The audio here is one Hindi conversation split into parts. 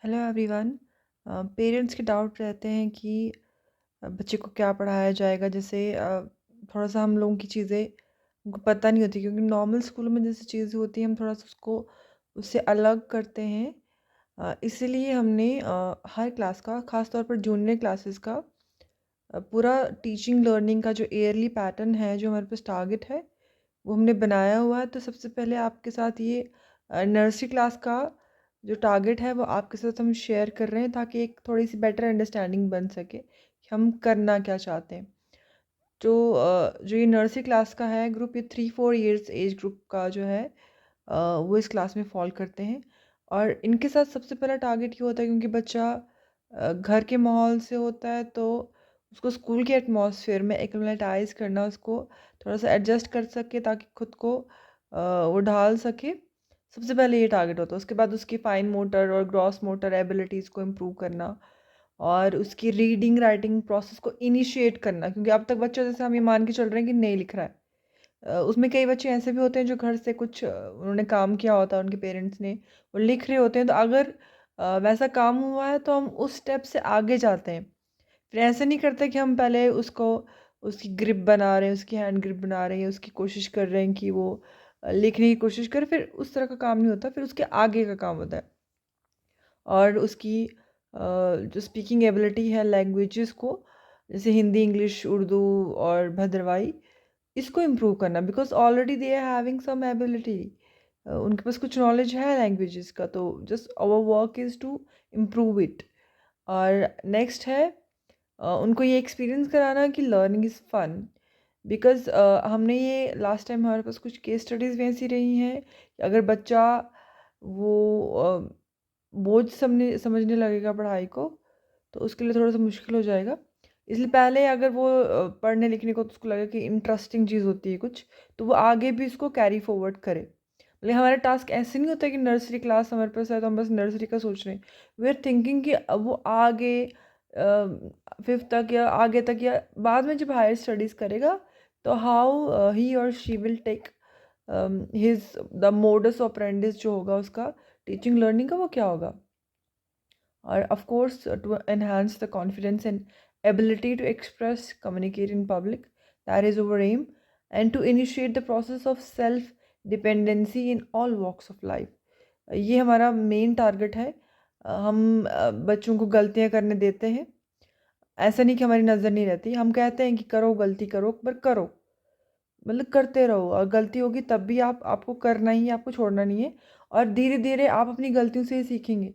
Hello everyone. पेरेंट्स के डाउट रहते हैं कि बच्चे को क्या पढ़ाया जाएगा। जैसे थोड़ा सा हम लोगों की चीज़ें उनको पता नहीं होती, क्योंकि नॉर्मल स्कूल में जैसे चीज़ें होती हैं हम थोड़ा सा उसको उससे अलग करते हैं। इसीलिए हमने हर क्लास का, ख़ास तौर पर जूनियर क्लासेस का पूरा टीचिंग लर्निंग का जो ईयरली पैटर्न है, जो हमारे पास टारगेट है, वो हमने बनाया हुआ है। तो सबसे पहले आपके साथ ये नर्सरी क्लास का जो टारगेट है वो आपके साथ हम शेयर कर रहे हैं, ताकि एक थोड़ी सी बेटर अंडरस्टैंडिंग बन सके कि हम करना क्या चाहते हैं। तो जो ये नर्सरी क्लास का है ग्रुप, ये 3-4 ईयर्स एज ग्रुप का जो है वो इस क्लास में फॉल करते हैं। और इनके साथ सबसे पहला टारगेट ये होता है, क्योंकि बच्चा घर के माहौल से होता है, तो उसको स्कूल के एटमॉस्फेयर में एक्लिमेटाइज करना, उसको थोड़ा सा एडजस्ट कर सके ताकि खुद को वो ढाल सके। सबसे पहले ये टारगेट होता है। उसके बाद उसकी फाइन मोटर और ग्रॉस मोटर एबिलिटीज़ को इम्प्रूव करना, और उसकी रीडिंग राइटिंग प्रोसेस को इनिशिएट करना, क्योंकि अब तक बच्चा, जैसे हम ये मान के चल रहे हैं कि नहीं लिख रहा है, उसमें कई बच्चे ऐसे भी होते हैं जो घर से कुछ उन्होंने काम किया होता है, उनके पेरेंट्स ने, वो लिख रहे होते हैं। तो अगर वैसा काम हुआ है तो हम उस स्टेप से आगे जाते हैं। फिर ऐसे नहीं करते कि हम पहले उसको, उसकी ग्रिप बना रहे हैं, उसकी हैंड ग्रिप बना रहे हैं, उसकी कोशिश कर रहे हैं कि वो लिखने की कोशिश करे। फिर उस तरह का काम नहीं होता, फिर उसके आगे का काम होता है। और उसकी जो स्पीकिंग एबिलिटी है लैंग्वेजेस को, जैसे हिंदी, इंग्लिश, उर्दू और भद्रवाही, इसको इम्प्रूव करना, because already they are having some ability. उनके पास कुछ नॉलेज है लैंग्वेजेस का, तो just our work is to improve it. और नेक्स्ट है उनको ये एक्सपीरियंस कराना कि लर्निंग इज़ फन। बिकॉज हमने ये लास्ट टाइम हमारे पास कुछ केस स्टडीज़ भी ऐसी रही हैं कि अगर बच्चा वो बोझ समझने लगेगा पढ़ाई को, तो उसके लिए थोड़ा सा मुश्किल हो जाएगा। इसलिए पहले अगर वो पढ़ने लिखने को, तो उसको लगे कि इंटरेस्टिंग चीज़ होती है कुछ, तो वो आगे भी इसको कैरी फॉरवर्ड करे। मतलब हमारा टास्क ऐसे नहीं होता कि नर्सरी क्लास हमारे पास है तो हम बस नर्सरी का सोच रहे हैं। वी आर थिंकिंग कि अब वो आगे फिफ्थ तक या आगे तक, या बाद में जब हायर स्टडीज़ करेगा, तो हाउ ही और she will take his the modus operandi जो होगा उसका, टीचिंग लर्निंग का, वो क्या होगा। और of course to enhance the confidence and ability to express, communicate in public, that is our aim, and to initiate the process of self dependency in all walks of life. ये हमारा मेन टारगेट है। हम बच्चों को गलतियां करने देते हैं, ऐसा नहीं कि हमारी नज़र नहीं रहती। हम कहते हैं कि करो, गलती करो, पर करो, मतलब करते रहो, और गलती होगी तब भी आपको करना ही है, आपको छोड़ना नहीं है। और धीरे धीरे आप अपनी गलतियों से ही सीखेंगे।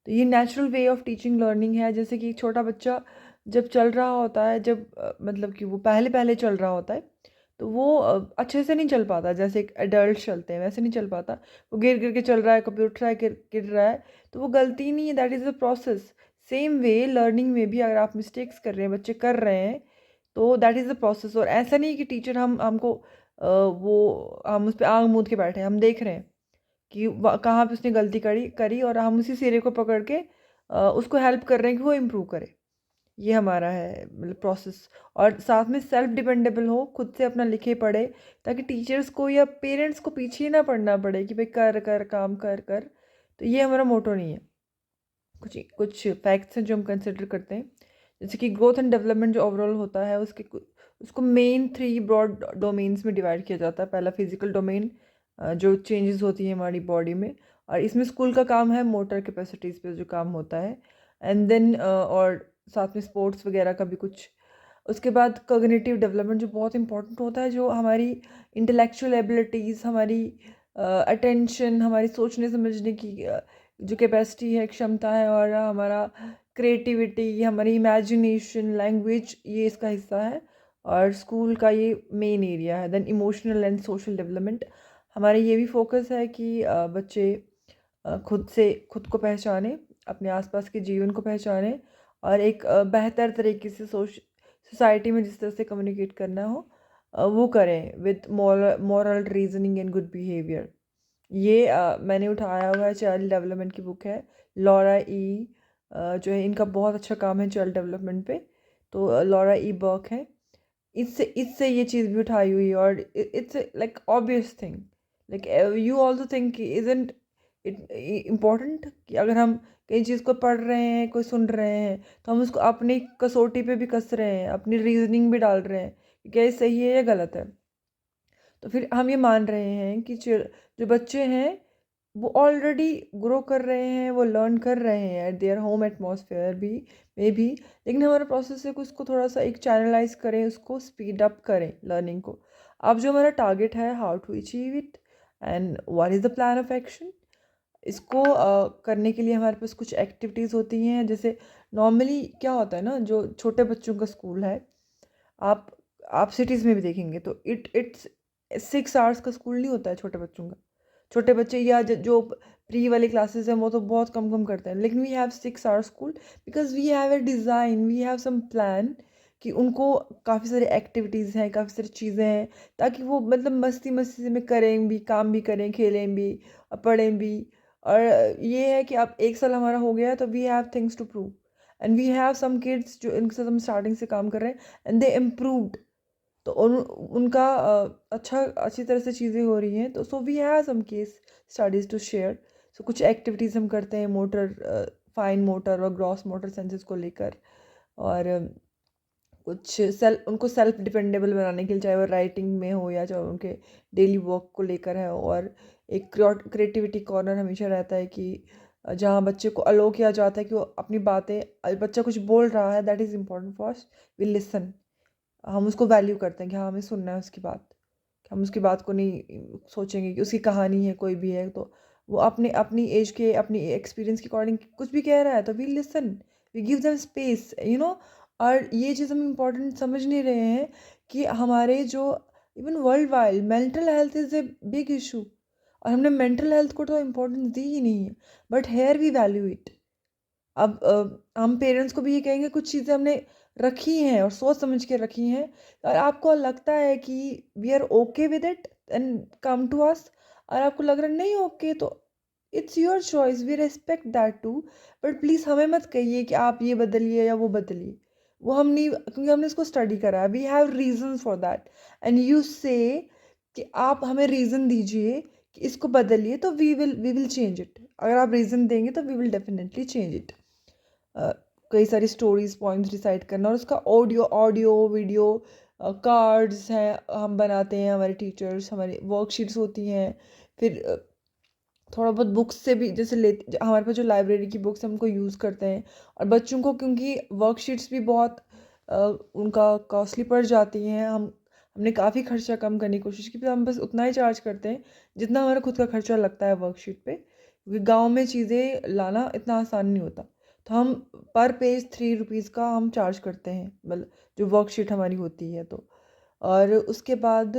तो ये natural way of teaching learning है। जैसे कि एक छोटा बच्चा जब चल रहा होता है, जब मतलब कि वो पहले पहले चल रहा होता है, तो वो अच्छे से नहीं चल पाता, जैसे एक एडल्ट चलते हैं वैसे नहीं चल पाता। वो गिर गिर के चल रहा है, कभी उठ रहा है, गिर गिर रहा है, तो वो गलती नहीं है, that is the process. Same way learning में भी अगर आप मिस्टेक्स कर रहे हैं, बच्चे कर रहे हैं, तो दैट इज़ द प्रोसेस। और ऐसा नहीं कि टीचर हमको वो हम उस पर आंख मूंद के बैठे हैं, हम देख रहे हैं कि कहाँ पे उसने गलती करी करी और हम उसी सिरे को पकड़ के उसको हेल्प कर रहे हैं कि वो इम्प्रूव करे। ये हमारा है मतलब प्रोसेस। और साथ में सेल्फ डिपेंडेबल हो, खुद से अपना लिखे पढ़े, ताकि टीचर्स को या पेरेंट्स को पीछे ही ना पड़ना पड़े कि भाई कर कर काम कर कर। तो ये हमारा मोटो नहीं है। कुछ कुछ फैक्ट्स हैं जो हम कंसिडर करते हैं, जैसे कि ग्रोथ एंड डेवलपमेंट जो ओवरऑल होता है, उसको मेन 3 ब्रॉड डोमेन्स में डिवाइड किया जाता है। पहला फिजिकल डोमेन, जो चेंजेस होती है हमारी बॉडी में, और इसमें स्कूल का काम है मोटर कैपेसिटीज़ पे जो काम होता है। एंड देन और साथ में स्पोर्ट्स वगैरह का भी कुछ। उसके बाद कॉग्निटिव डेवलपमेंट जो बहुत इंपॉर्टेंट होता है, जो हमारी इंटेलेक्चुअल एबिलिटीज़, हमारी अटेंशन, हमारी सोचने समझने की जो कैपेसिटी है, क्षमता है, और हमारा क्रिएटिविटी, हमारी इमेजिनेशन, लैंग्वेज, ये इसका हिस्सा है। और स्कूल का ये मेन एरिया है। Then emotional and social development, हमारा ये भी फोकस है कि बच्चे खुद को पहचाने, अपने आसपास के जीवन को पहचाने, और एक बेहतर तरीके से सोसाइटी में जिस तरह से कम्युनिकेट करना हो वो करें, with moral reasoning and good behaviour. ये मैंने उठाया हुआ है, चाइल्ड डेवलपमेंट की बुक है, लॉरा ई जो है, इनका बहुत अच्छा काम है चाइल्ड डेवलपमेंट पे। तो लॉरा ई बर्क है, इससे इससे ये चीज़ भी उठाई हुई है। और it's like obvious thing, like you also think, important कि अगर हम कई चीज़ को पढ़ रहे हैं, कोई सुन रहे हैं, तो हम उसको अपनी कसौटी पे भी कस रहे हैं, अपनी रीजनिंग भी डाल रहे हैं कि क्या ये सही है या गलत है। तो फिर हम ये मान रहे हैं कि जो बच्चे हैं वो ऑलरेडी ग्रो कर रहे हैं, वो लर्न कर रहे हैं एट देयर होम एटमॉस्फेयर भी में भी, लेकिन हमारा प्रोसेस है कि उसको थोड़ा सा एक चैनलाइज करें, उसको स्पीड अप करें लर्निंग को। अब जो हमारा टारगेट है, how to achieve it and what is the plan of action, इसको करने के लिए हमारे पास कुछ एक्टिविटीज़ होती हैं। जैसे नॉर्मली क्या होता है ना, जो छोटे बच्चों का स्कूल है, आप आप सिटीज़ में भी देखेंगे तो इट्स 6 आवर्स का स्कूल नहीं होता है छोटे बच्चों का। छोटे बच्चे या जो प्री वाली क्लासेस हैं वो तो बहुत कम कम करते हैं, लेकिन we have 6 hour school because we have a design, we have some plan कि उनको काफ़ी सारी एक्टिविटीज़ हैं, काफ़ी सारी चीज़ें हैं, ताकि वो मतलब मस्ती मस्ती से में करें भी, काम भी करें, खेलें भी और पढ़ें भी। और ये है कि अब 1 साल हमारा हो गया है तो we have things to prove and we have some kids जो इनके साथ हम स्टार्टिंग से काम कर रहे हैं एंड दे इम्प्रूव्ड। तो उनका अच्छा अच्छी तरह से चीज़ें हो रही हैं, तो so we have some case studies to share. So कुछ एक्टिविटीज़ हम करते हैं मोटर, फाइन मोटर और ग्रॉस मोटर सेंसेस को लेकर, और कुछ उनको सेल्फ डिपेंडेबल बनाने के लिए, चाहे वो राइटिंग में हो या चाहे उनके डेली वर्क को लेकर है। और एक क्रिएटिविटी कॉर्नर हमेशा रहता है कि जहाँ बच्चे को अलो किया जाता है कि वो अपनी बातें, बच्चा कुछ बोल रहा है, that is important for us, we listen, हम उसको वैल्यू करते हैं कि हाँ हमें सुनना है उसकी बात, कि हम उसकी बात को नहीं सोचेंगे कि उसकी कहानी है कोई भी है, तो वो अपने अपनी एज के, अपनी एक्सपीरियंस के अकॉर्डिंग कुछ भी कह रहा है तो we listen, we give them space, you know. और ये चीज़ हम इम्पोर्टेंट समझ नहीं रहे हैं कि हमारे जो even world wide mental health is a big issue, और हमने मेंटल हेल्थ को तो इम्पोर्टेंस दी ही नहीं है, but here we value it. अब हम पेरेंट्स को भी ये कहेंगे, कुछ चीज़ें हमने रखी हैं और सोच समझ के रखी हैं, और आपको लगता है कि we are okay with it and come to us, और आपको लग रहा है नहीं ओके, तो it's your choice, we respect that too. But please हमें मत कहिए कि आप ये बदलिए या वो बदलिए, वो हम नहीं, क्योंकि हमने इसको स्टडी करा है, we have reason for that. And you say कि आप हमें रीज़न दीजिए कि इसको बदलिए, तो वी विल चेंज इट। अगर आप रीज़न देंगे तो we will definitely change it. Uh, कई सारी स्टोरीज पॉइंट्स डिसाइड करना, और उसका ऑडियो ऑडियो वीडियो कार्ड्स हैं हम बनाते हैं, हमारे टीचर्स, हमारी वर्कशीट्स होती हैं। फिर थोड़ा बहुत बुक्स से भी जैसे हमारे पास जो लाइब्रेरी की बुक्स हम उनको यूज़ करते हैं। और बच्चों को क्योंकि वर्कशीट्स भी बहुत उनका कॉस्टली पड़ जाती हैं, हमने काफ़ी खर्चा कम करने की कोशिश की, फिर हम बस उतना ही चार्ज करते हैं जितना हमारा खुद का खर्चा लगता है वर्कशीट पे, क्योंकि गांव में चीज़ें लाना इतना आसान नहीं होता। तो हम पर पेज 3 रुपीज़ का हम चार्ज करते हैं, मतलब जो वर्कशीट हमारी होती है तो। और उसके बाद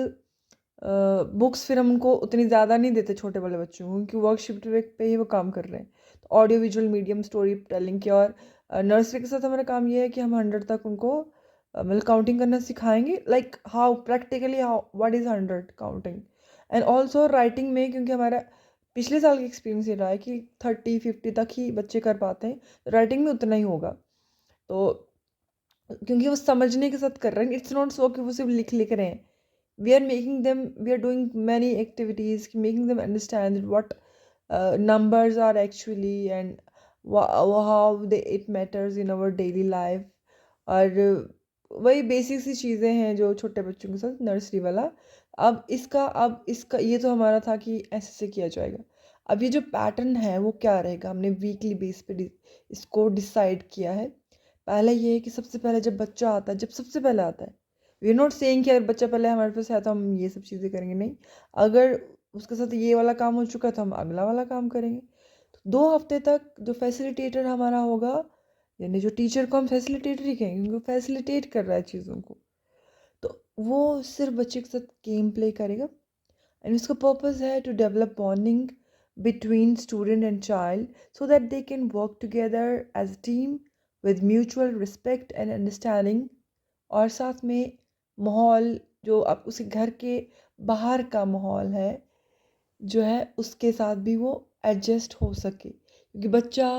बुक्स फिर हम उनको उतनी ज़्यादा नहीं देते छोटे वाले बच्चों को, क्योंकि वर्कशीट पे ही वो काम कर रहे हैं। तो audio visual medium story telling के, और नर्सरी के साथ हमारा काम ये है कि हम 100 तक उनको मतलब काउंटिंग करना सिखाएंगे, like how practically, how what is 100 counting. And also writing में, क्योंकि हमारा पिछले साल का एक्सपीरियंस ये रहा है कि 30-50 तक ही बच्चे कर पाते हैं, तो राइटिंग में उतना ही होगा। तो क्योंकि वो समझने के साथ कर रहे हैं, इट्स नॉट सो कि वो सिर्फ लिख लिख रहे हैं, we are doing many activities making them understand what numbers are actually, and how it matters in our daily life। और वही बेसिक सी चीज़ें हैं जो छोटे बच्चों के साथ नर्सरी वाला। अब इसका ये तो हमारा था कि ऐसे से किया जाएगा। अब ये जो पैटर्न है वो क्या रहेगा, हमने वीकली बेस पे इसको डिसाइड किया है। पहले ये है कि सबसे पहले जब बच्चा आता है, जब सबसे पहले आता है, वी आर नॉट सेइंग कि अगर बच्चा पहले हमारे पास है तो हम ये सब चीज़ें करेंगे, नहीं। अगर उसके साथ ये वाला काम हो चुका है तो हम अगला वाला काम करेंगे। तो 2 हफ्ते तक जो फैसिलिटेटर हमारा होगा, यानी जो टीचर को हम फैसिलिटेटर ही कहेंगे क्योंकि वो फैसिलिटेट कर रहा है चीज़ों को, तो वो सिर्फ बच्चे के साथ गेम प्ले करेगा। एंड उसका पर्पस है to develop bonding between student and child so that they can work together as a team with mutual respect and understanding। और साथ में माहौल, जो आप उसी घर के बाहर का माहौल है जो है, उसके साथ भी वो एडजस्ट हो सके, क्योंकि बच्चा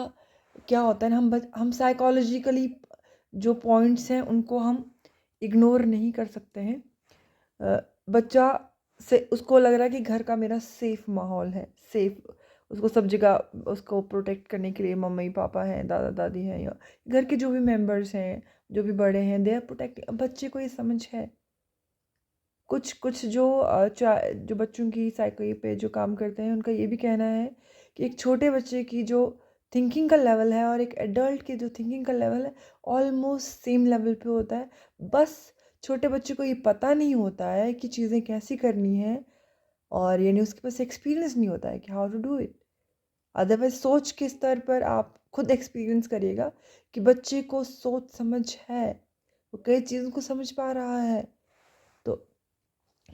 क्या होता है ना, हम साइकोलॉजिकली जो पॉइंट्स हैं उनको हम इग्नोर नहीं कर सकते हैं। बच्चा से उसको लग रहा है कि घर का मेरा सेफ माहौल है, सेफ, उसको सब जगह उसको प्रोटेक्ट करने के लिए मम्मी पापा हैं, दादा दादी हैं, या घर के जो भी मेंबर्स हैं, जो भी बड़े हैं, दे आर प्रोटेक्ट। बच्चे को ये समझ है। कुछ कुछ जो जो बच्चों की साइको पे जो काम करते हैं, उनका ये भी कहना है कि एक छोटे बच्चे की जो थिंकिंग का लेवल है और एक एडल्ट की जो थिंकिंग का लेवल है, ऑलमोस्ट सेम लेवल पे होता है। बस छोटे बच्चे को ये पता नहीं होता है कि चीज़ें कैसी करनी है, और यानी उसके पास एक्सपीरियंस नहीं होता है कि how to do it. Otherwise सोच के स्तर पर आप खुद एक्सपीरियंस करिएगा कि बच्चे को सोच समझ है, वो कई चीज़ों को समझ पा रहा है। तो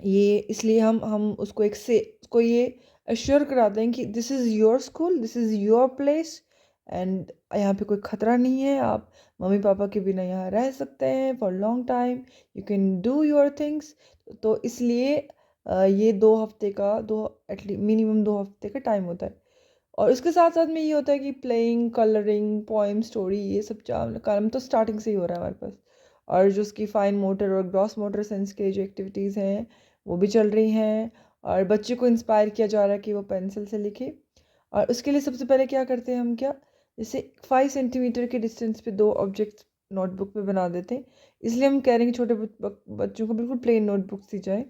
ये इसलिए हम उसको उसको ये अश्योर कराते हैं कि this is your school, this is your place, and यहाँ पे कोई ख़तरा नहीं है। आप मम्मी पापा के बिना यहाँ रह सकते हैं for long time, you can do your things. तो इसलिए ये 2 हफ्ते का, दो एटलीस्ट मिनिमम 2 हफ्ते का टाइम होता है। और उसके साथ साथ में ये होता है कि प्लेइंग, कलरिंग, पोइम, स्टोरी, ये सब काम तो स्टार्टिंग से ही हो रहा है हमारे पास। और जो उसकी फाइन मोटर और ग्रॉस मोटर सेंस के जो एक्टिविटीज़ हैं, वो भी चल रही हैं। और बच्चे को इंस्पायर किया जा रहा है कि वो पेंसिल से लिखे। और उसके लिए सबसे पहले क्या करते हैं हम, क्या जैसे 5 सेंटीमीटर के डिस्टेंस पे 2 ऑब्जेक्ट्स नोटबुक पे बना देते हैं। इसलिए हम कह रहे हैं कि छोटे बच्चों को बिल्कुल प्लेन नोटबुक दी जाए।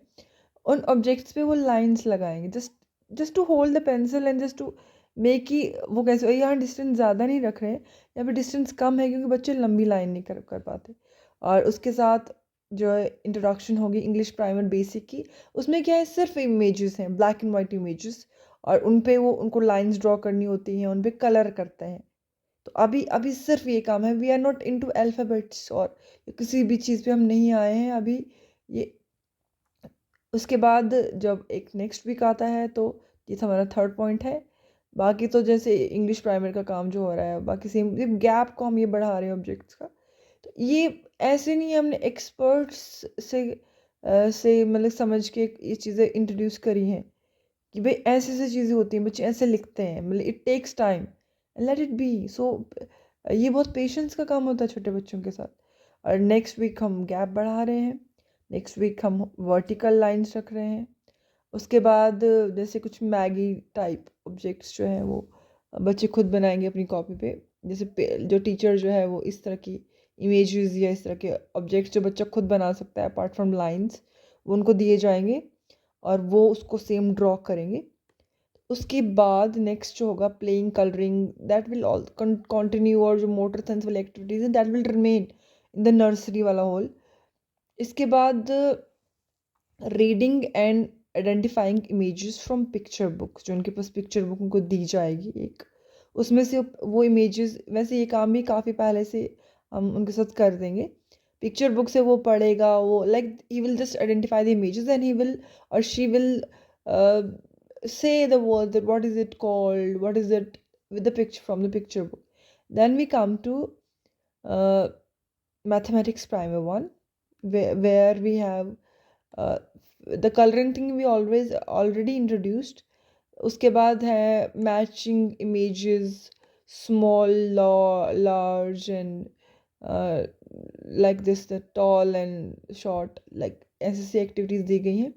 उन ऑब्जेक्ट्स पे वो लाइंस लगाएंगे, just just to hold the pencil and just to make ही वो कैसे। यहाँ डिस्टेंस ज़्यादा नहीं रख रहे हैं, यहाँ पे डिस्टेंस कम है क्योंकि बच्चे लंबी लाइन नहीं कर पाते। और उसके साथ जो इंट्रोडक्शन होगी इंग्लिश प्राइमर बेसिक की, उसमें क्या है, सिर्फ इमेजेस हैं, ब्लैक एंड वाइट इमेजेस, और उन पे वो उनको लाइंस ड्रॉ करनी होती हैं, उन पे कलर करते हैं। तो अभी अभी सिर्फ ये काम है। We are not into alphabets और किसी भी चीज़ पे हम नहीं आए हैं अभी। ये उसके बाद जब एक नेक्स्ट वीक आता है, तो ये तो हमारा थर्ड पॉइंट है। बाकी तो जैसे इंग्लिश प्राइमर का काम जो हो रहा है, बाकी सेम गैप को हम ये बढ़ा रहे हैं ऑब्जेक्ट्स का। तो ये ऐसे नहीं है, हमने एक्सपर्ट्स से मतलब समझ के ये चीज़ें इंट्रोड्यूस करी हैं कि भाई ऐसे ऐसे चीज़ें होती हैं, बच्चे ऐसे लिखते हैं, मतलब it takes time, let it be. So ये बहुत पेशेंस का काम होता है छोटे बच्चों के साथ। और नेक्स्ट वीक हम गैप बढ़ा रहे हैं, नेक्स्ट वीक हम वर्टिकल लाइंस रख रहे हैं। उसके बाद जैसे कुछ मैगी टाइप ऑब्जेक्ट्स जो हैं, वो बच्चे खुद बनाएंगे अपनी कॉपी पे। जैसे जो टीचर जो है वो इस तरह की इमेजेस या इस तरह के ऑब्जेक्ट्स जो बच्चा खुद बना सकता है अपार्ट फ्रॉम लाइंस, वो उनको दिए जाएंगे और वो उसको सेम ड्रॉ करेंगे। उसके बाद नेक्स्ट जो होगा playing, colouring, that will all continue. और जो मोटर सेंस वाली एक्टिविटीज़ हैं, that will remain in the nursery वाला होल। इसके बाद reading and identifying images from picture book, जो उनके पास पिक्चर बुक उनको दी जाएगी एक, उसमें से वो इमेजेस, वैसे ये काम भी काफ़ी पहले से हम उनके साथ कर देंगे। पिक्चर बुक से वो पढ़ेगा, वो like he will just identify the images and he will और she will say the word that what is it called, what is it with the picture from the picture book. Then we come to uh, mathematics primer 1, where we have uh, the coloring thing we always already introduced. उसके बाद है matching images, small, large and like this, the tall and short, like ऐसी ऐसी एक्टिविटीज़ दी गई हैं।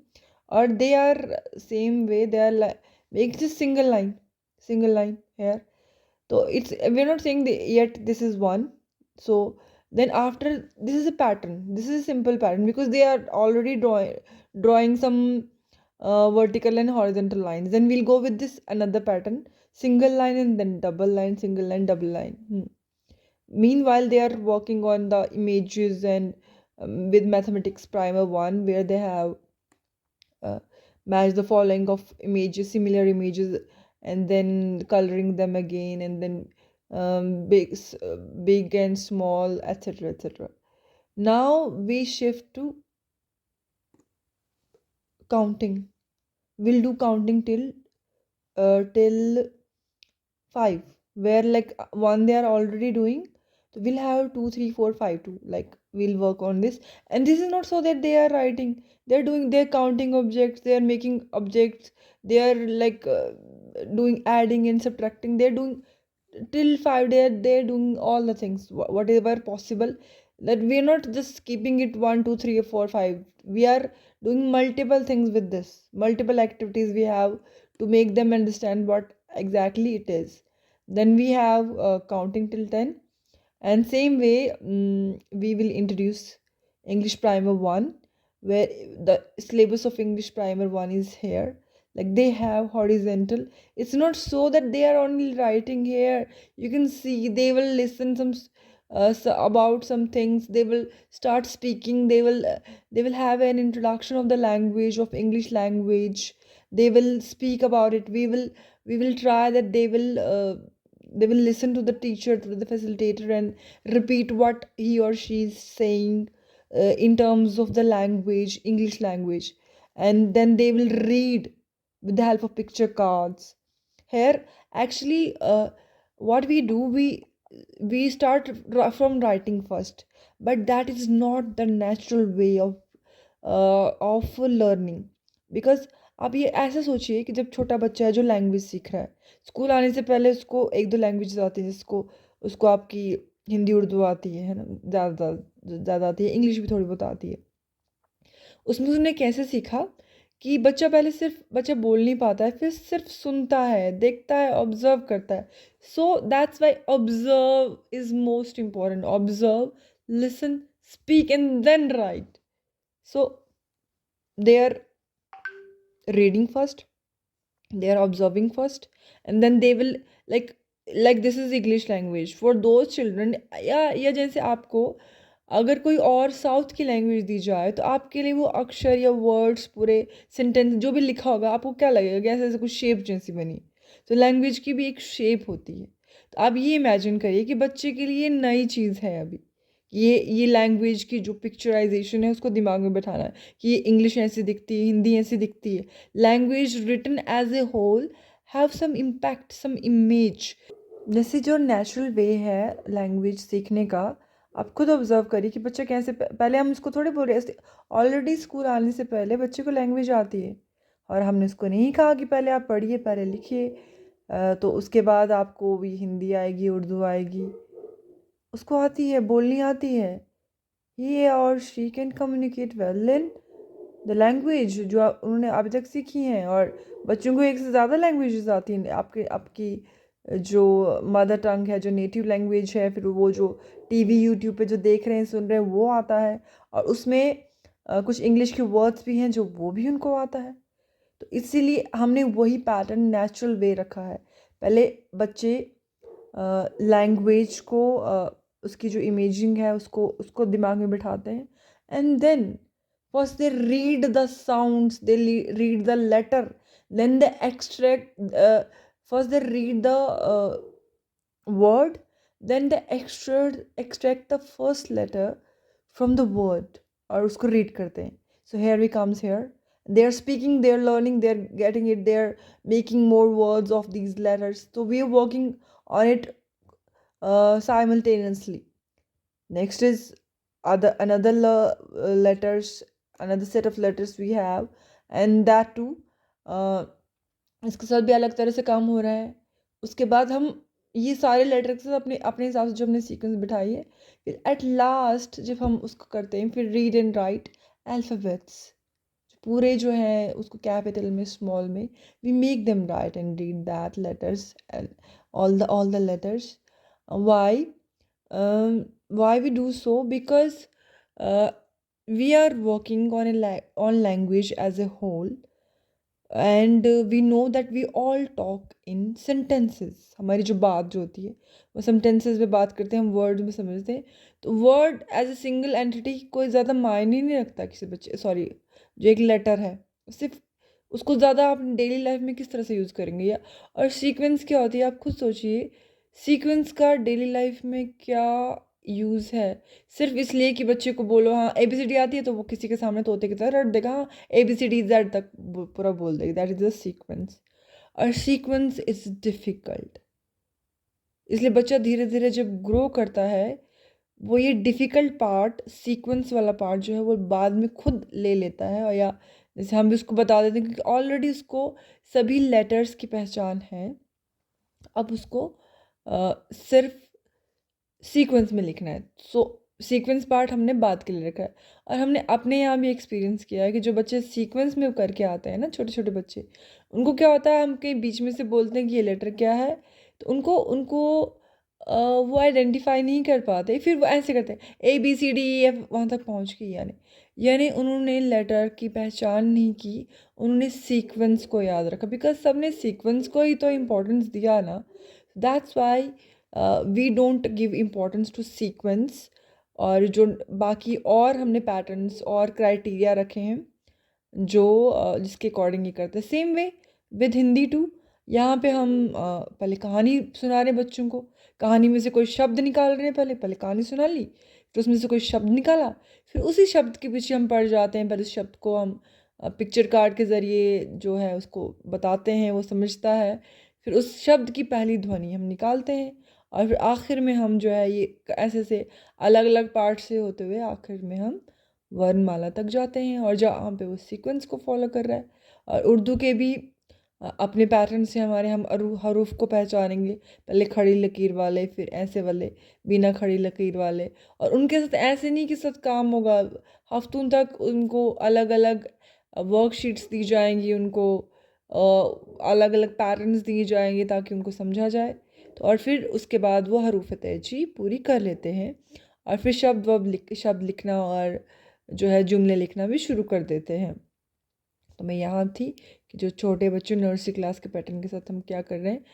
और they are same way, they are like make just single line here. So it's, we're not saying yet this is one. So then after, this is a pattern, this is a simple pattern because they are already drawing some vertical and horizontal lines. Then we'll go with this another pattern, single line and then double line, single line, double line. Meanwhile they are working on the images and with mathematics primer 1, where they have uh, match the following of images, similar images, and then coloring them again, and then big and small, etc., etc. Now we shift to counting. We'll do counting till 5, where like 1 they are already doing. So we'll have 2, 3, 4, 5, 2, like we'll work on this. And this is not so that they are writing, they're counting objects, they are making objects, they are like doing adding and subtracting, they're doing till 5, they're doing all the things whatever possible. That we're not just keeping it 1, 2, 3, 4, 5, we are doing multiple things with this, multiple activities we have to make them understand what exactly it is. Then we have counting till 10. And same way, we will introduce English Primer 1, where the syllabus of English Primer 1 is here. Like they have horizontal. It's not so that they are only writing here. You can see they will listen about some things. They will start speaking. They will have an introduction of the language of English language. They will speak about it. We will try that they will listen to the teacher, to the facilitator, and repeat what he or she is saying in terms of the language, English language. And then they will read with the help of picture cards. Here, actually, what we do, we start from writing first, but that is not the natural way of learning. Because आप ये ऐसा सोचिए कि जब छोटा बच्चा है जो लैंग्वेज सीख रहा है, स्कूल आने से पहले उसको एक दो लैंग्वेजेस आती हैं, जिसको उसको आपकी हिंदी उर्दू आती है ना, ज़्यादा ज़्यादा आती है, इंग्लिश भी थोड़ी बहुत आती है। उसमें उसने कैसे सीखा कि बच्चा बोल नहीं पाता है, फिर सिर्फ सुनता है, देखता है, ऑब्जर्व करता है। So that's why observe is most important. Observe, listen, speak and then write. So they are reading first, they are observing first, and then they will like this is English language for those children। या जैसे आपको अगर कोई और साउथ की लैंग्वेज दी जाए तो आपके लिए वो अक्षर या वर्ड्स, पूरे सेंटेंस जो भी लिखा होगा, आपको क्या लगेगा कि ऐसे ऐसे कुछ शेप जैसी बनी। तो लैंग्वेज की भी एक शेप होती है। तो आप ये इमेजिन करिए कि बच्चे के लिए नई चीज़ है अभी, ये लैंग्वेज की जो पिक्चराइजेशन है उसको दिमाग में बैठाना है कि ये इंग्लिश ऐसी दिखती है, हिंदी ऐसी दिखती है। Language written as a whole have some impact, some image. जैसे जो नेचुरल वे है लैंग्वेज सीखने का, आप खुद ऑब्जर्व करिए कि बच्चा कैसे पहले हम इसको थोड़े बोल रहे हैं। ऑलरेडी स्कूल आने से पहले बच्चे को लैंग्वेज आती है, और हमने उसको नहीं कहा कि पहले आप पढ़िए, पहले लिखिए, तो उसके बाद आपको भी हिंदी आएगी, उर्दू आएगी। उसको आती है, बोलनी आती है। ही और she can communicate well in the language जो उन्होंने अभी तक सीखी हैं। और बच्चों को एक से ज़्यादा लैंग्वेजेस आती हैं। आपकी जो मदर टंग है, जो नेटिव लैंग्वेज है, फिर वो जो टीवी यूट्यूब पे जो देख रहे हैं, सुन रहे हैं, वो आता है। और उसमें कुछ इंग्लिश के वर्ड्स भी हैं जो वो भी उनको आता है। तो इसीलिए हमने वही पैटर्न नेचुरल वे रखा है। पहले बच्चे लैंग्वेज को उसकी जो इमेजिंग है उसको दिमाग में बिठाते हैं, and then first they read the sounds, they read the letter, then they extract, first they read the word, then they extract the first letter from the word और उसको read करते हैं। So here we comes here, they are speaking, they are learning, they are getting it, they are making more words of these letters, so we are working on it simultaneously. Next is letters, another set of letters we have, and that too इसके साथ भी अलग तरह से काम हो रहा है। उसके बाद हम ये सारे लेटर के साथ अपने अपने हिसाब से जो हमने सीक्वेंस बिठाई है, फिर एट लास्ट जब हम उसको करते हैं, फिर रीड एंड राइट अल्फ़ाबेट्स पूरे जो हैं उसको कैपिटल में, स्मॉल में, we make them write and read that letters, all the letters. Why? Why we do so? Because we are working on language as a whole, and we know that we all talk in sentences. हमारी जो बात जो होती है वो सेंटेंसेस में बात करते हैं, हम वर्ड में समझते हैं। तो word as a single entity कोई ज़्यादा मायने नहीं रखता किसी बच्चे, सॉरी, जो एक लेटर है सिर्फ उसको ज़्यादा आप डेली लाइफ में किस तरह से यूज़ करेंगे। या और सीक्वेंस क्या होती है, आप खुद सोचिए, सीक्वेंस का डेली लाइफ में क्या यूज़ है। सिर्फ इसलिए कि बच्चे को बोलो हाँ ABCD आती है, तो वो किसी के सामने तोते की तरह रट देगा, हाँ ABCD Z तक पूरा बोल देगा, दैट इज द सीक्वेंस। और सीक्वेंस इज डिफ़िकल्ट, इसलिए बच्चा धीरे धीरे जब ग्रो करता है, वो ये डिफ़िकल्ट पार्ट, सीक्वेंस वाला पार्ट जो है वो बाद में खुद ले लेता है। और या जैसे हम भी उसको बता देते हैं, क्योंकि ऑलरेडी उसको सभी लेटर्स की पहचान है। अब उसको सिर्फ सीक्वेंस में लिखना है। सो सीक्वेंस पार्ट हमने बाद के लिए रखा है। और हमने अपने यहाँ भी एक्सपीरियंस किया है कि जो बच्चे सीक्वेंस में करके आते हैं ना, छोटे छोटे बच्चे, उनको क्या होता है, हम कहीं बीच में से बोलते हैं कि ये लेटर क्या है, तो उनको उनको वो आइडेंटिफाई नहीं कर पाते, फिर वो ऐसे करते हैं ABCDEF, वहाँ तक पहुँच गई, यानी उन्होंने लेटर की पहचान नहीं की, उन्होंने सीक्वेंस को याद रखा, बिकॉज सबने सीक्वेंस को ही तो इम्पोर्टेंस दिया ना। That's why we don't give importance to sequence. और जो बाकी और हमने पैटर्न्स और क्राइटेरिया रखे हैं जो जिसके अकॉर्डिंग ये करते हैं। Same way with Hindi too, यहाँ पे हम पहले कहानी सुना रहे हैं बच्चों को, कहानी में से कोई शब्द निकाल रहे हैं, पहले पहले कहानी सुना ली, फिर उसमें से कोई शब्द निकाला, फिर उसी शब्द के पीछे हम पढ़ जाते हैं। पहले उस शब्द को हम पिक्चर कार्ड के ज़रिए जो है उसको बताते हैं, वो समझता है, फिर उस शब्द की पहली ध्वनि हम निकालते हैं, और फिर आखिर में हम जो है ये ऐसे से अलग अलग पार्ट से होते हुए आखिर में हम वर्णमाला तक जाते हैं, और जहाँ पे वो सीक्वेंस को फॉलो कर रहा है। और उर्दू के भी अपने पैटर्न से हमारे हम हरूफ को पहचानेंगे, पहले खड़ी लकीर वाले, फिर ऐसे वाले, बिना खड़ी लकीर वाले। और उनके साथ ऐसे नहीं कि साथ काम होगा, हफ्तों तक उनको अलग अलग वर्कशीट्स दी जाएंगी, उनको अलग अलग पैटर्न्स दिए जाएंगे ताकि उनको समझा जाए। तो और फिर उसके बाद वो हरूफ तहजी पूरी कर लेते हैं, और फिर शब्द लिखना और जो है जुमले लिखना भी शुरू कर देते हैं। तो मैं यहाँ थी कि जो छोटे बच्चों नर्सरी क्लास के पैटर्न के साथ हम क्या कर रहे हैं।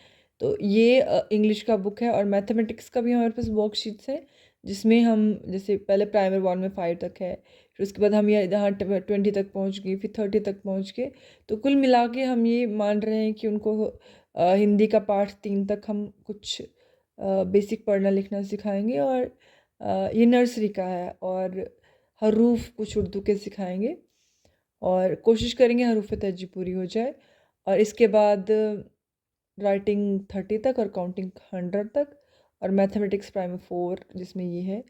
तो ये इंग्लिश का बुक है, और मैथमेटिक्स का भी हमारे पास वर्कशीट्स है, जिसमें हम जैसे पहले प्राइमर 1 में 5 तक है, फिर उसके बाद हम ये यहाँ 20 तक पहुँच गए, फिर 30 तक पहुँच गए। तो कुल मिला के हम ये मान रहे हैं कि उनको हिंदी का पाठ 3 तक हम कुछ बेसिक पढ़ना लिखना सिखाएंगे, और ये नर्सरी का है, और हरूफ कुछ उर्दू के सिखाएंगे, और कोशिश करेंगे हरूफ तहजी पूरी हो जाए। और इसके बाद राइटिंग 30 तक, और काउंटिंग 100 तक, और मैथमेटिक्स प्राइमर 4 जिसमें ये है,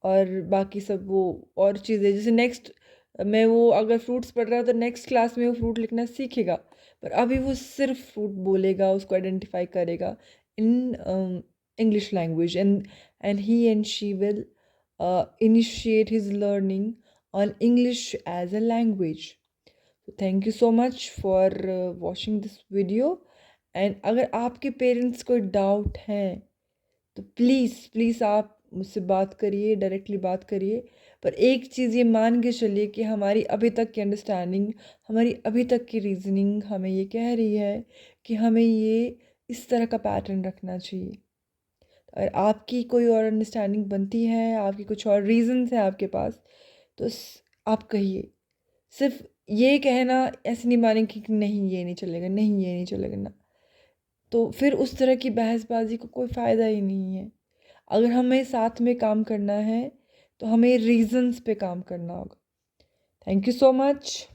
और बाकी सब वो और चीज़ें जैसे नेक्स्ट में वो अगर फ्रूट्स पढ़ रहा है तो नेक्स्ट क्लास में वो फ्रूट लिखना सीखेगा, पर अभी वो सिर्फ फ्रूट बोलेगा, उसको आइडेंटिफाई करेगा in English language, and he and she will initiate his learning on English as a language. So thank you so much for watching this video. And अगर आपके पेरेंट्स कोई डाउट हैं तो प्लीज़ प्लीज़ आप मुझसे बात करिए, डायरेक्टली बात करिए। पर एक चीज़ ये मान के चलिए कि हमारी अभी तक की अंडरस्टैंडिंग, हमारी अभी तक की रीजनिंग हमें ये कह रही है कि हमें ये इस तरह का पैटर्न रखना चाहिए। अगर आपकी कोई और अंडरस्टैंडिंग बनती है, आपकी कुछ और रीजंस है आपके पास, तो आप कहिए। सिर्फ ये कहना ऐसे नहीं मानेंगे कि नहीं ये नहीं चलेगा, नहीं ये नहीं चलेगा ना, तो फिर उस तरह की बहसबाजी को कोई फ़ायदा ही नहीं है। अगर हमें साथ में काम करना है तो हमें रीजंस पे काम करना होगा। Thank you so much.